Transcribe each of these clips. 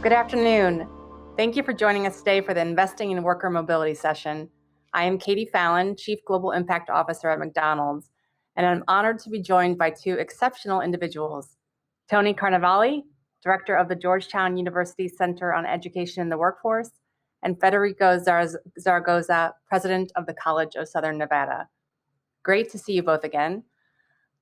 Good afternoon. Thank you for joining us today for the Investing in Worker Mobility session. I am Katie Fallon, Chief Global Impact Officer at McDonald's, and I'm honored to be joined by two exceptional individuals. Tony Carnevale, Director of the Georgetown University Center on Education and the Workforce, and Federico Zaragoza, President of the College of Southern Nevada. Great to see you both again.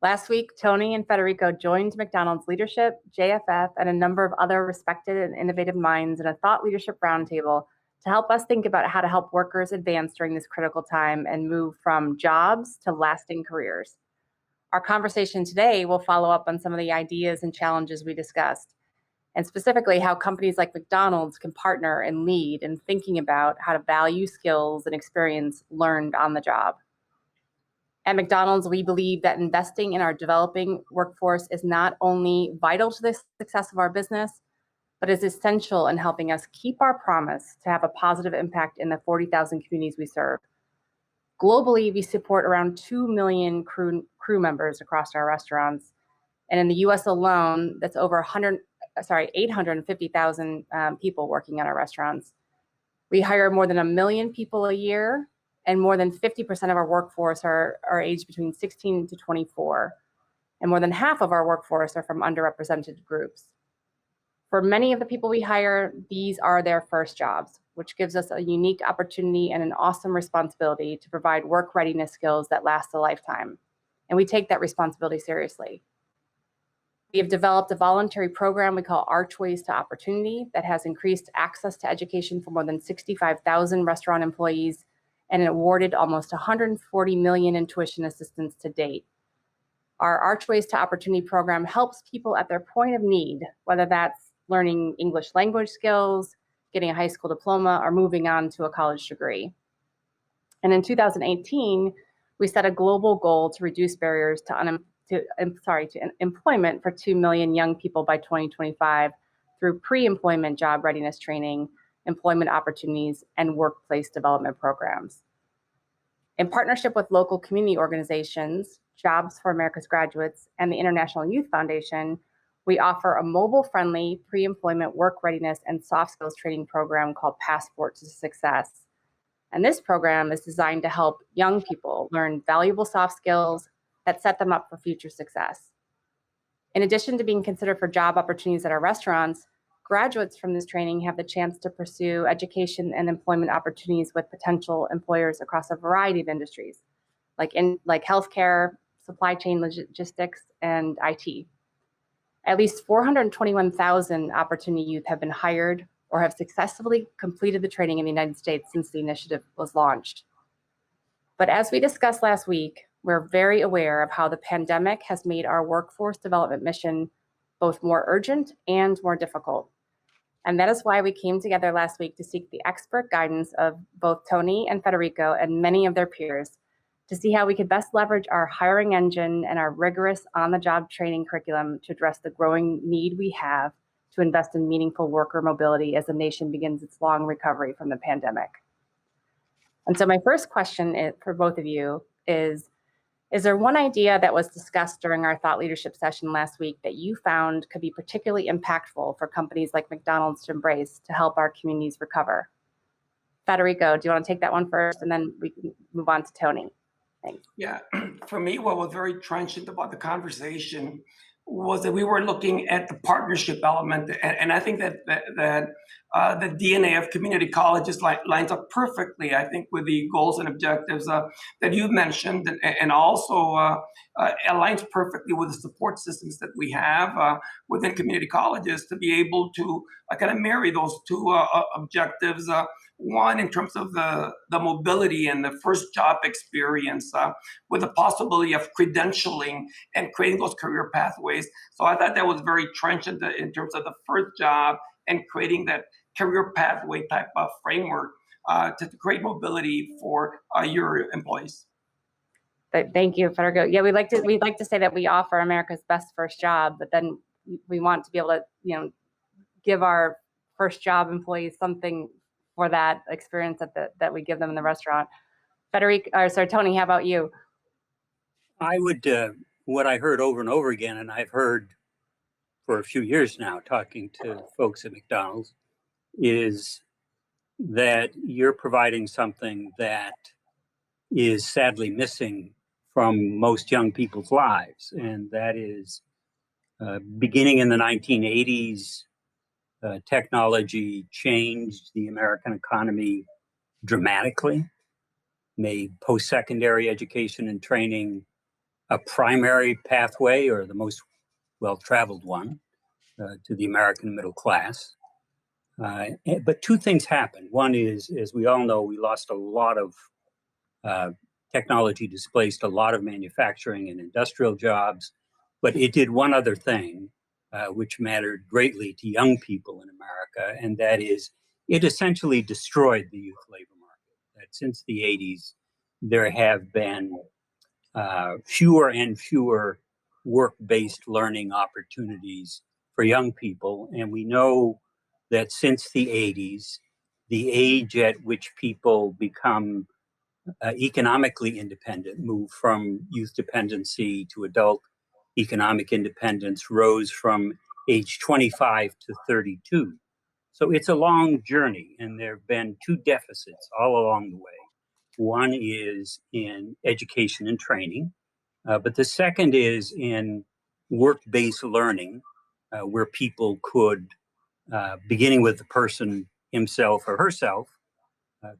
Last week, Tony and Federico joined McDonald's leadership, JFF, and a number of other respected and innovative minds in a thought leadership roundtable to help us think about how to help workers advance during this critical time and move from jobs to lasting careers. Our conversation today will follow up on some of the ideas and challenges we discussed, and specifically how companies like McDonald's can partner and lead in thinking about how to value skills and experience learned on the job. At McDonald's, we believe that investing in our developing workforce is not only vital to the success of our business, but is essential in helping us keep our promise to have a positive impact in the 40,000 communities we serve. Globally, we support around 2 million crew members across our restaurants. And in the US alone, that's over 850,000 people working at our restaurants. We hire more than 1 million people a year, and more than 50% of our workforce are aged between 16 to 24. And more than half of our workforce are from underrepresented groups. For many of the people we hire, these are their first jobs, which gives us a unique opportunity and an awesome responsibility to provide work readiness skills that last a lifetime. And we take that responsibility seriously. We have developed a voluntary program we call Archways to Opportunity that has increased access to education for more than 65,000 restaurant employees and awarded almost $140 million in tuition assistance to date. Our Archways to Opportunity program helps people at their point of need, whether that's learning English language skills, getting a high school diploma, or moving on to a college degree. And in 2018, we set a global goal to reduce barriers to employment for 2 million young people by 2025 through pre-employment job readiness training, employment opportunities, and workplace development programs. In partnership with local community organizations, Jobs for America's Graduates, and the International Youth Foundation, we offer a mobile-friendly pre-employment work readiness and soft skills training program called Passport to Success. And this program is designed to help young people learn valuable soft skills that set them up for future success. In addition to being considered for job opportunities at our restaurants, graduates from this training have the chance to pursue education and employment opportunities with potential employers across a variety of industries, like healthcare, supply chain logistics, and IT. At least 421,000 opportunity youth have been hired or have successfully completed the training in the United States since the initiative was launched. But as we discussed last week, we're very aware of how the pandemic has made our workforce development mission both more urgent and more difficult. And that is why we came together last week to seek the expert guidance of both Tony and Federico and many of their peers to see how we could best leverage our hiring engine and our rigorous on-the-job training curriculum to address the growing need we have to invest in meaningful worker mobility as the nation begins its long recovery from the pandemic. And so my first question for both of you is there one idea that was discussed during our thought leadership session last week that you found could be particularly impactful for companies like McDonald's to embrace to help our communities recover? Federico, do you want to take that one first, and then we can move on to Tony? Thanks. Yeah, for me, what was very transient about the conversation was that we were looking at the partnership element, and I think that the DNA of community colleges lines up perfectly, I think, with the goals and objectives that you've mentioned, and also aligns perfectly with the support systems that we have within community colleges to be able to kind of marry those two objectives. One, in terms of the mobility and the first job experience with the possibility of credentialing and creating those career pathways. So I thought that was very trenchant in terms of the first job and creating that career pathway type of framework to create mobility for your employees. Thank you, Federico. Yeah, we like to say that we offer America's best first job, but then we want to be able to, give our first job employees something for that experience that we give them in the restaurant. Tony, how about you? I would, what I heard over and over again, and I've heard for a few years now, talking to folks at McDonald's, is that you're providing something that is sadly missing from most young people's lives. And that is beginning in the 1980s, technology changed the American economy dramatically, made post-secondary education and training a primary pathway, or the most well-traveled one, to the American middle class. But two things happened. One is, as we all know, we lost a lot of technology, displaced a lot of manufacturing and industrial jobs, but it did one other thing, which mattered greatly to young people in America, and that is it essentially destroyed the youth labor market. That since the 80s, there have been fewer and fewer work-based learning opportunities for young people. And we know that since the 80s, the age at which people become economically independent, move from youth dependency to adult economic independence, rose from age 25 to 32. So it's a long journey, and there have been two deficits all along the way. One is in education and training, but the second is in work-based learning, where people could, beginning with the person himself or herself,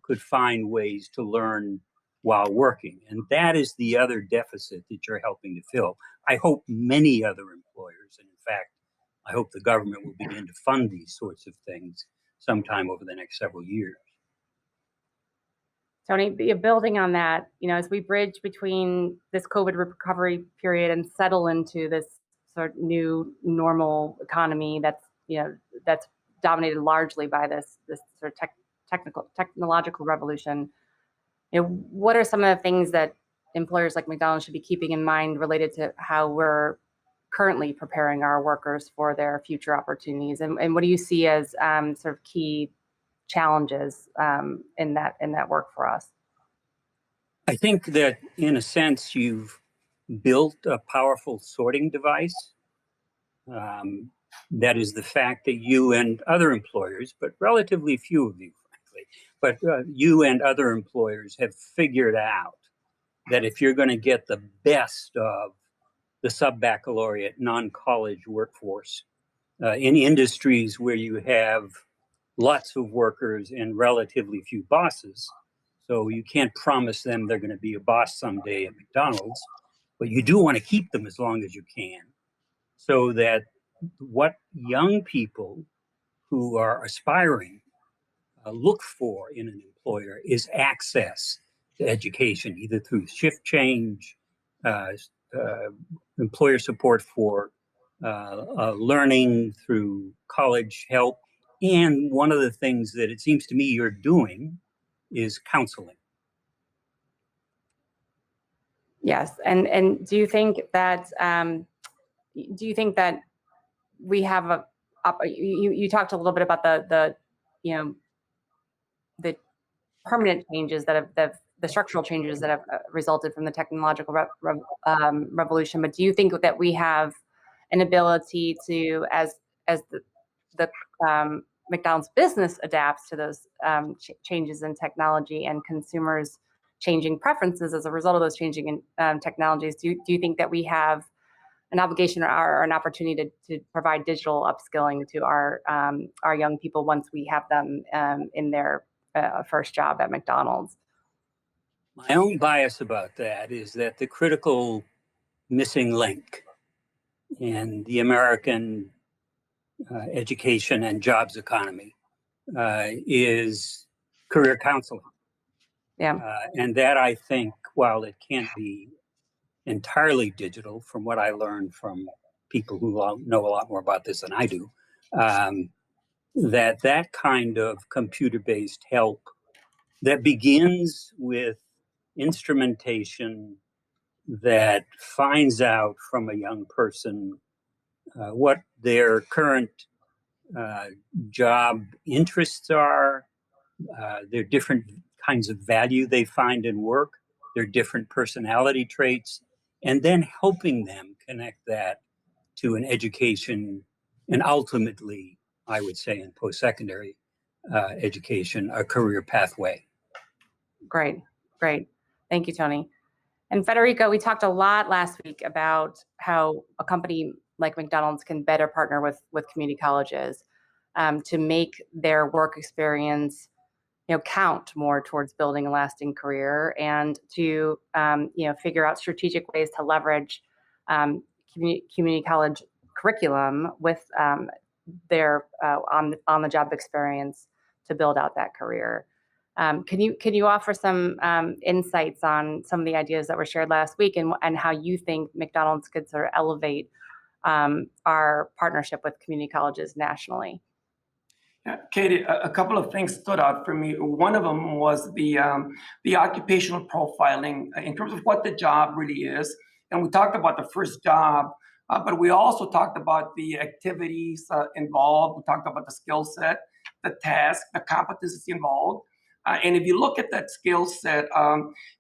could find ways to learn while working. And that is the other deficit that you're helping to fill. I hope many other employers, and in fact, I hope the government will begin to fund these sorts of things sometime over the next several years. Tony, building on that, as we bridge between this COVID recovery period and settle into this sort of new normal economy that's dominated largely by this sort of technological revolution, what are some of the things that employers like McDonald's should be keeping in mind related to how we're currently preparing our workers for their future opportunities, and what do you see as sort of key challenges in that work for us? I think that in a sense you've built a powerful sorting device. That is the fact that you and other employers, but relatively few of you, frankly, but you and other employers have figured out that if you're going to get the best of the sub-baccalaureate non-college workforce in industries where you have lots of workers and relatively few bosses, so you can't promise them they're going to be a boss someday at McDonald's, but you do want to keep them as long as you can, so that what young people who are aspiring look for in an employer is access to education, either through shift change, employer support for learning, through college help. And one of the things that it seems to me you're doing is counseling. Yes, and do you think that we have you talked a little bit about the permanent changes that have the structural changes that have resulted from the technological revolution, but do you think that we have an ability to, as the McDonald's business adapts to those changes in technology and consumers changing preferences as a result of those changing technologies, do you think that we have an obligation or an opportunity to provide digital upskilling to our young people once we have them in their first job at McDonald's? My own bias about that is that the critical missing link in the American education and jobs economy is career counseling. Yeah. And that, I think, while it can't be entirely digital, from what I learned from people who know a lot more about this than I do, that kind of computer-based help that begins with instrumentation that finds out from a young person what their current job interests are, their different kinds of value they find in work, their different personality traits, and then helping them connect that to an education and ultimately, I would say in post-secondary education, a career pathway. Great, great. Thank you, Tony. And Federico, we talked a lot last week about how a company like McDonald's can better partner with community colleges to make their work experience, count more towards building a lasting career, and to figure out strategic ways to leverage community college curriculum with their on the job experience to build out that career. Can you offer some insights on some of the ideas that were shared last week, and how you think McDonald's could sort of elevate our partnership with community colleges nationally? Yeah, Katie, a couple of things stood out for me. One of them was the occupational profiling in terms of what the job really is. And we talked about the first job, but we also talked about the activities involved. We talked about the skill set, the task, the competencies involved. And if you look at that skill set,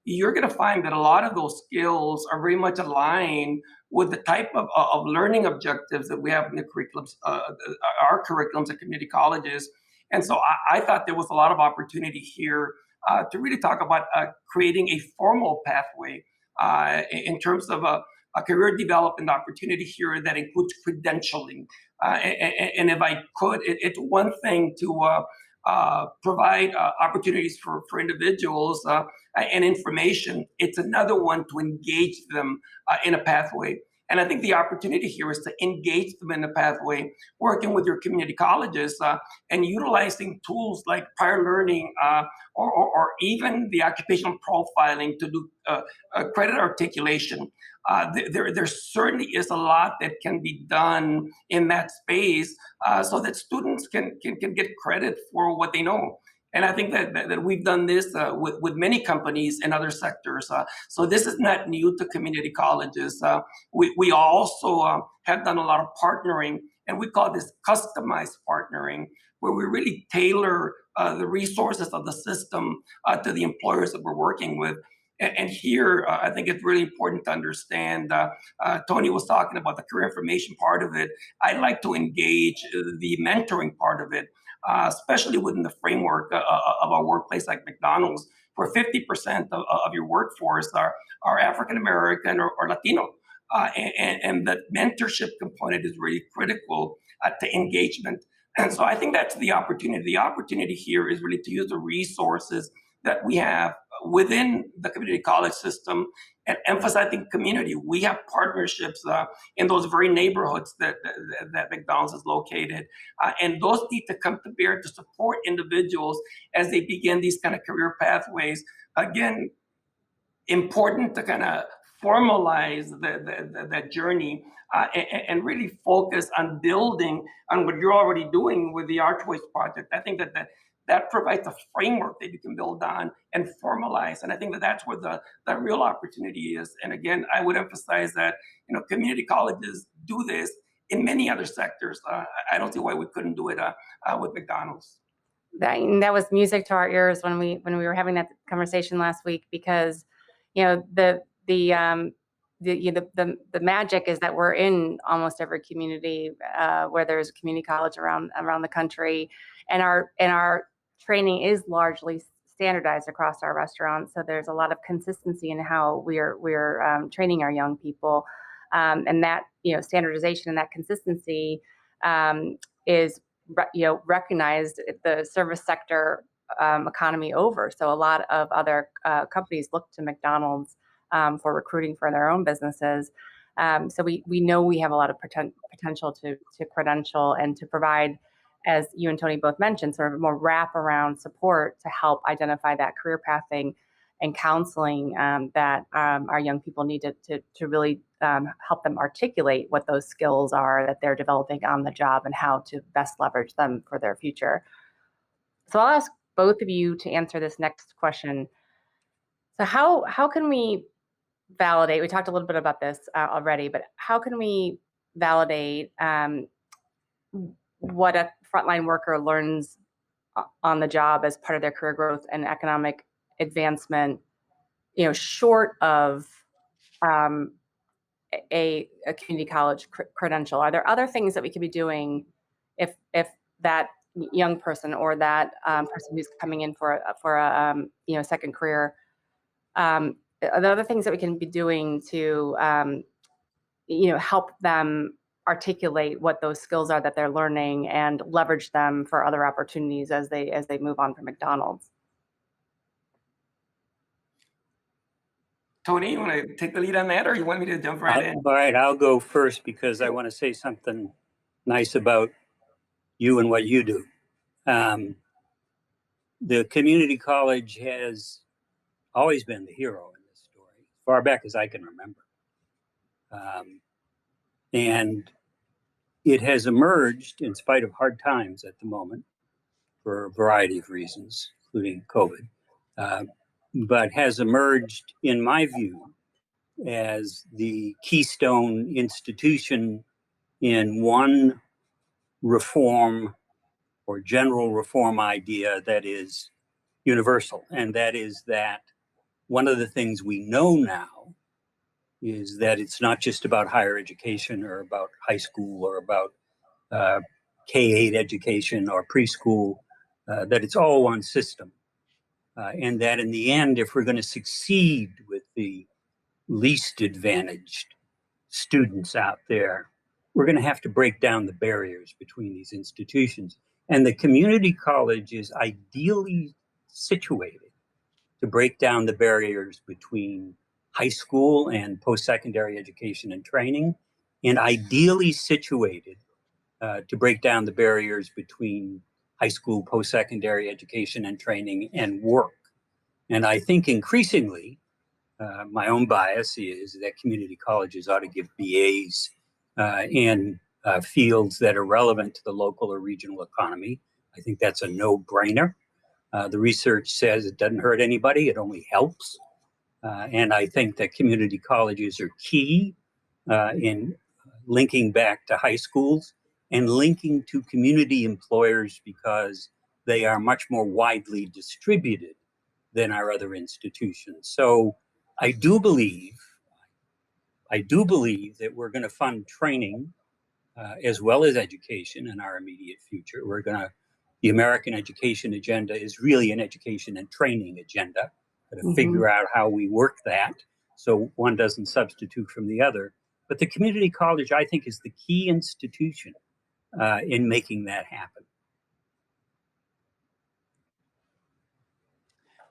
you're going to find that a lot of those skills are very much aligned with the type of learning objectives that we have in the curriculums, our curriculums at community colleges. And so I thought there was a lot of opportunity here to really talk about creating a formal pathway in terms of a career development opportunity here that includes credentialing. And if I could, it's one thing to provide opportunities for individuals and information. It's another one to engage them in a pathway. And I think the opportunity here is to engage them in the pathway, working with your community colleges and utilizing tools like prior learning or even the occupational profiling to do credit articulation. There certainly is a lot that can be done in that space so that students can get credit for what they know. And I think that we've done this with many companies in other sectors. So this is not new to community colleges. We also have done a lot of partnering, and we call this customized partnering, where we really tailor the resources of the system to the employers that we're working with. And here, I think it's really important to understand, Tony was talking about the career information part of it. I like to engage the mentoring part of it, especially within the framework of a workplace like McDonald's, where 50% of your workforce are African-American or Latino. And the mentorship component is really critical to engagement. And so I think that's the opportunity. The opportunity here is really to use the resources that we have within the community college system and emphasizing community. We have partnerships in those very neighborhoods that McDonald's is located. And those need to come to bear to support individuals as they begin these kind of career pathways. Again, important to kind of formalize that journey and really focus on building on what you're already doing with the Our Choice project. I think that provides a framework that you can build on and formalize. And I think that's where the real opportunity is. And again, I would emphasize that, community colleges do this in many other sectors. I don't see why we couldn't do it with McDonald's. That was music to our ears when we were having that conversation last week, because, the magic is that we're in almost every community where there's a community college around the country, and our training is largely standardized across our restaurants. So there's a lot of consistency in how we're training our young people, and that standardization and that consistency is recognized at the service sector economy over. So a lot of other companies look to McDonald's for recruiting for their own businesses. So we know we have a lot of potential to credential and to provide, as you and Tony both mentioned, sort of more wraparound support to help identify that career pathing and counseling that our young people need to really help them articulate what those skills are that they're developing on the job and how to best leverage them for their future. So I'll ask both of you to answer this next question. So how can we validate, we talked a little bit about this already, but how can we validate what a frontline worker learns on the job as part of their career growth and economic advancement, short of a community college credential? Are there other things that we could be doing if that young person or that person who's coming in for a second career? Are there other things that we can be doing to help them articulate what those skills are that they're learning and leverage them for other opportunities as they move on from McDonald's? Tony, you want to take the lead on that, or you want me to jump right in? All right, I'll go first because I want to say something nice about you and what you do. The community college has always been the hero in this story, as far back as I can remember. And it has emerged in spite of hard times at the moment for a variety of reasons, including COVID, but has emerged, in my view, as the keystone institution in one reform or general reform idea that is universal. And that is that one of the things we know now is that it's not just about higher education or about high school or about K-8 education or preschool, that it's all one system. And that in the end, if we're going to succeed with the least advantaged students out there, we're going to have to break down the barriers between these institutions. And the community college is ideally situated to break down the barriers between high school and post-secondary education and training, and ideally situated to break down the barriers between high school, post-secondary education and training and work. And I think increasingly, my own bias is that community colleges ought to give BAs in fields that are relevant to the local or regional economy. I think that's a no-brainer. The research says it doesn't hurt anybody, it only helps. And I think that community colleges are key in linking back to high schools and linking to community employers because they are much more widely distributed than our other institutions. So I do believe that we're going to fund training as well as education in our immediate future. The American education agenda is really an education and training agenda. To figure out how we work that so one doesn't substitute from the other. But the community college, I think, is the key institution in making that happen.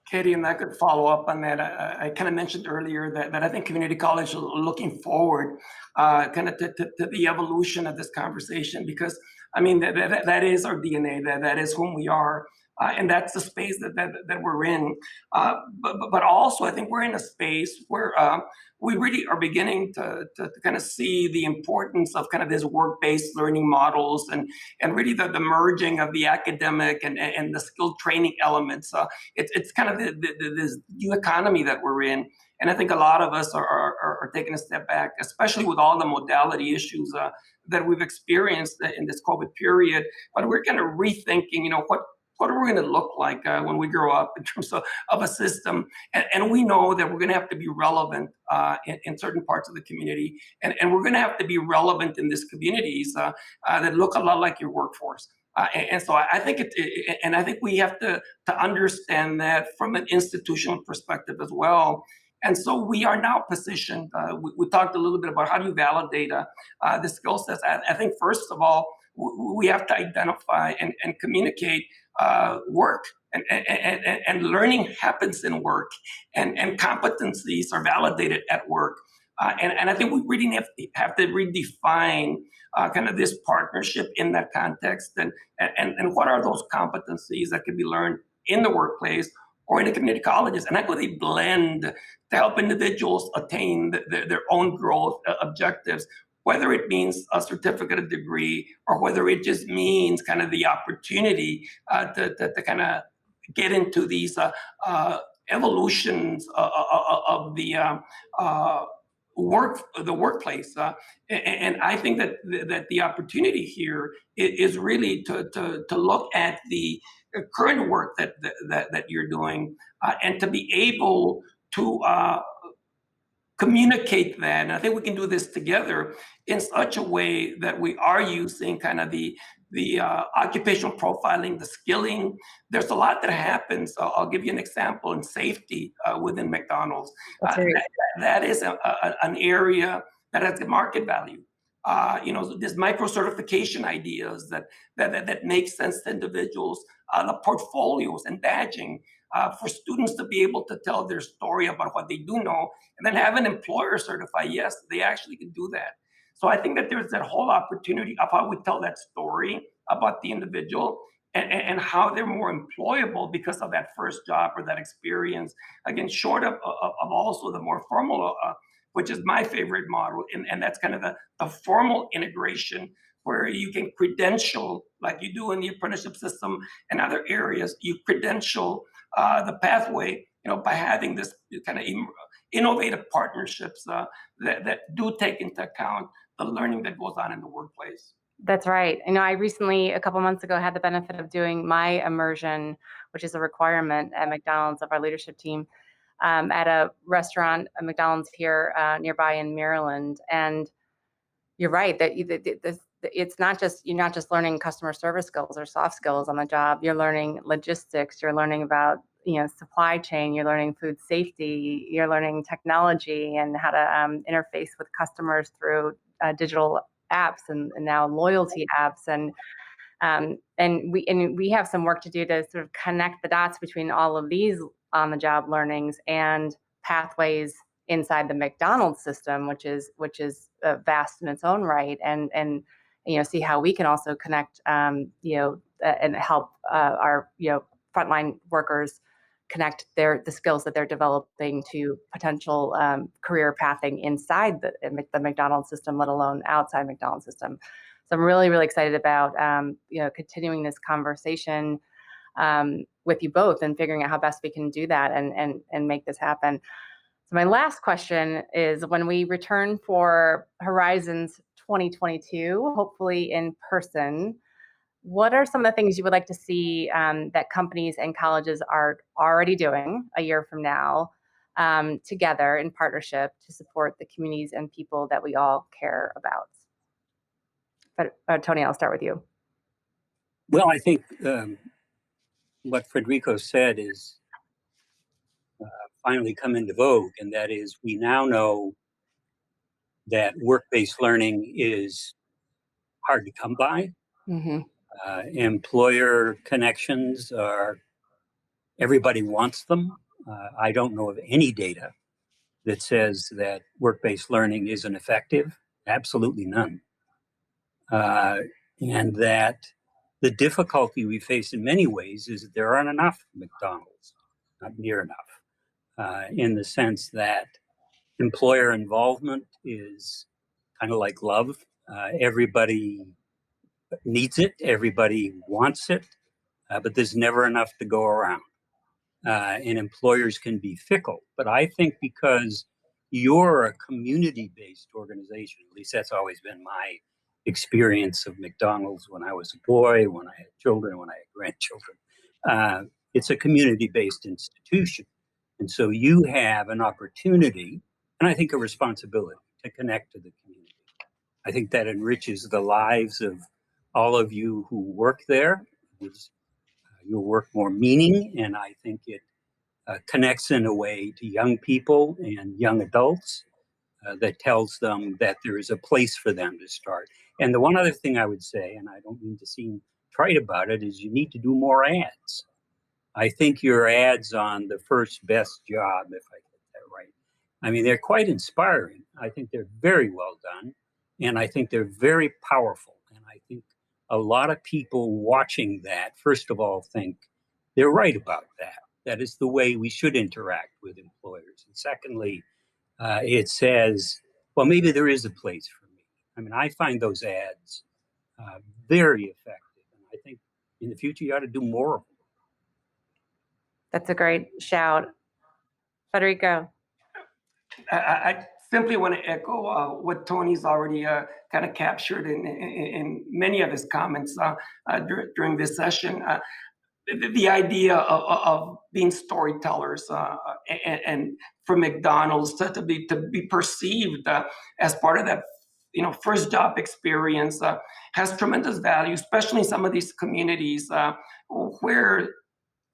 Katie, and I could follow up on that. I kind of mentioned earlier that I think community college is looking forward kind of to the evolution of this conversation, because I mean, that is our DNA, that is whom we are. And that's the space that we're in. But also, I think we're in a space where we really are beginning to kind of see the importance of kind of this work-based learning models and really the merging of the academic and the skilled training elements. It's kind of this new economy that we're in. And I think a lot of us are taking a step back, especially with all the modality issues that we've experienced in this COVID period. But we're kind of rethinking, what are we going to look like when we grow up in terms of a system? And we know that we're going to have to be relevant in certain parts of the community. And we're going to have to be relevant in these communities that look a lot like your workforce. And so I think I think we have to understand that from an institutional perspective as well. And so we are now positioned. We talked a little bit about how do you validate the skill sets. I think first of all, we have to identify and communicate work, and learning happens in work, and competencies are validated at work. And I think we really have to redefine kind of this partnership in that context, and what are those competencies that can be learned in the workplace or in the community colleges, and how do they blend to help individuals attain their own growth objectives, whether it means a certificate, a degree, or whether it just means kind of the opportunity to kind of get into these evolutions of the workplace. And I think that the opportunity here is really to look at the current work that you're doing, and to be able to communicate that. And I think we can do this together in such a way that we are using kind of the occupational profiling, the skilling. There's a lot that happens. I'll give you an example in safety within McDonald's. That is an area that has a market value. There's micro certification ideas that make sense to individuals, the portfolios and badging for students to be able to tell their story about what they do know, and then have an employer certify, yes, they actually can do that. So I think that there's that whole opportunity of how we tell that story about the individual and how they're more employable because of that first job or that experience. Again, short of also the more formal, which is my favorite model, and that's kind of the formal integration where you can credential, like you do in the apprenticeship system and other areas, you credential the pathway, by having this kind of innovative partnerships that do take into account the learning that goes on in the workplace. That's right. I recently, a couple months ago, had the benefit of doing my immersion, which is a requirement at McDonald's of our leadership team, at a restaurant, a McDonald's here nearby in Maryland. And you're right that it's not just, you're not just learning customer service skills or soft skills on the job. You're learning logistics. You're learning about supply chain. You're learning food safety. You're learning technology and how to interface with customers through digital apps and now loyalty apps. And we have some work to do to sort of connect the dots between all of these on the job learnings and pathways inside the McDonald's system, which is vast in its own right, and see how we can also connect and help our frontline workers connect the skills that they're developing to potential career pathing inside the McDonald's system, let alone outside McDonald's system. So I'm really, really excited about continuing this conversation with you both and figuring out how best we can do that and make this happen. So my last question is, when we return for Horizons 2022, hopefully in person, what are some of the things you would like to see that companies and colleges are already doing a year from now together in partnership to support the communities and people that we all care about? But Tony, I'll start with you. Well, I think what Federico said is finally come into vogue, and that is we now know that work-based learning is hard to come by. Mm-hmm. Employer connections everybody wants them. I don't know of any data that says that work-based learning isn't effective. Absolutely none. And that the difficulty we face in many ways is that there aren't enough McDonald's, not near enough, in the sense that employer involvement is kind of like love. Everybody needs it, everybody wants it, but there's never enough to go around. And employers can be fickle. But I think because you're a community-based organization, at least that's always been my experience of McDonald's when I was a boy, when I had children, when I had grandchildren. It's a community-based institution. And so you have an opportunity, and I think a responsibility, to connect to the community. I think that enriches the lives of all of you who work there. It gives your work more meaning, and I think it connects in a way to young people and young adults that tells them that there is a place for them to start. And the one other thing I would say, and I don't mean to seem trite about it, is you need to do more ads. I think your ads on the first best job, if I get that right, I mean, they're quite inspiring. I think they're very well done, and I think they're very powerful. And I think a lot of people watching that, first of all, think they're right about that. That is the way we should interact with employers. And secondly, it says, well, maybe there is a place for me. I mean, I find those ads very effective. And I think in the future, you ought to do more of them. That's a great shout. Federico. I simply want to echo what Tony's already kind of captured in many of his comments during this session. the idea of being storytellers and for McDonald's to be perceived as part of that first job experience has tremendous value, especially in some of these communities where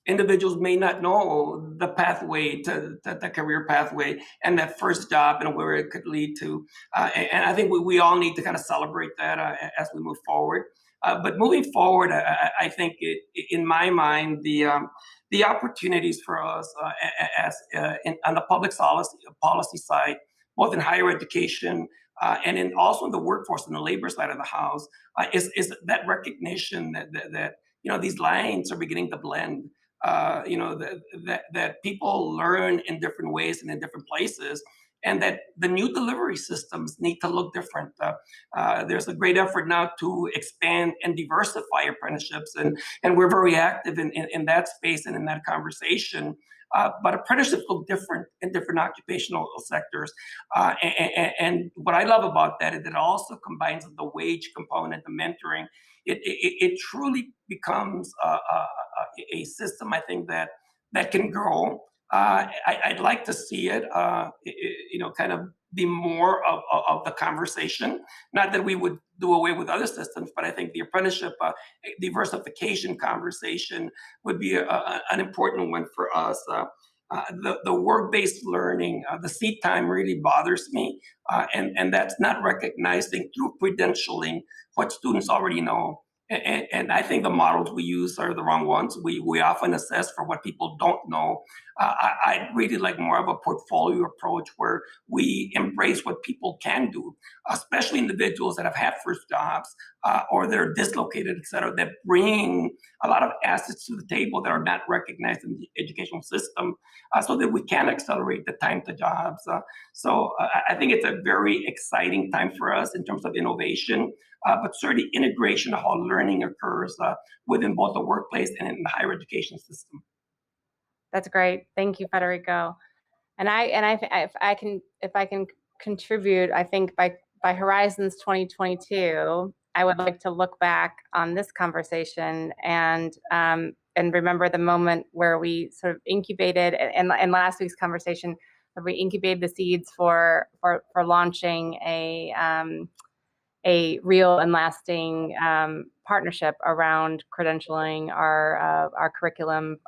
individuals may not know the pathway to the career pathway and that first job and where it could lead to. And I think we all need to kind of celebrate that as we move forward. But moving forward, I think in my mind, the opportunities for us on the public policy side, both in higher education and also in the workforce and the labor side of the house, is that recognition that these lines are beginning to blend. That people learn in different ways and in different places, and that the new delivery systems need to look different. There's a great effort now to expand and diversify apprenticeships, and we're very active in that space and in that conversation. But apprenticeships look different in different occupational sectors. And what I love about that is that it also combines the wage component, the mentoring. It truly becomes a system, I think, that can grow. I'd like to see it, kind of be more of the conversation. Not that we would do away with other systems, but I think the apprenticeship diversification conversation would be an important one for us. The work-based learning, the seat time really bothers me, and that's not recognizing through credentialing what students already know. And I think the models we use are the wrong ones. We often assess for what people don't know. I'd really like more of a portfolio approach where we embrace what people can do, especially individuals that have had first jobs or they're dislocated, et cetera, that bring a lot of assets to the table that are not recognized in the educational system so that we can accelerate the time to jobs. So I think it's a very exciting time for us in terms of innovation. But certainly integration of how learning occurs within both the workplace and in the higher education system. That's great. Thank you, Federico. And if I can contribute, I think by Horizons 2022, I would like to look back on this conversation and remember the moment where we sort of incubated, and last week's conversation, where we incubated the seeds for launching a real and lasting partnership around credentialing our curriculum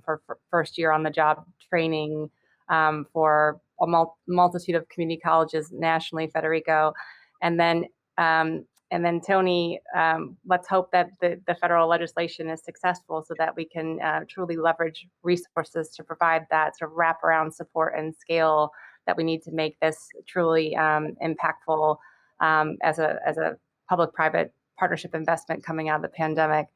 for first year on the job training for a multitude of community colleges nationally, Federico. And then Tony, let's hope that the federal legislation is successful so that we can truly leverage resources to provide that sort of wraparound support and scale that we need to make this truly impactful as a public-private partnership investment coming out of the pandemic.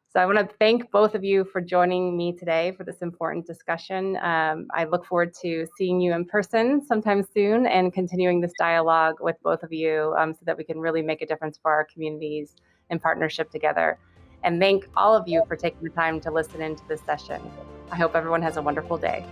So I want to thank both of you for joining me today for this important discussion. I look forward to seeing you in person sometime soon and continuing this dialogue with both of you so that we can really make a difference for our communities in partnership together. And thank all of you for taking the time to listen into this session. I hope everyone has a wonderful day.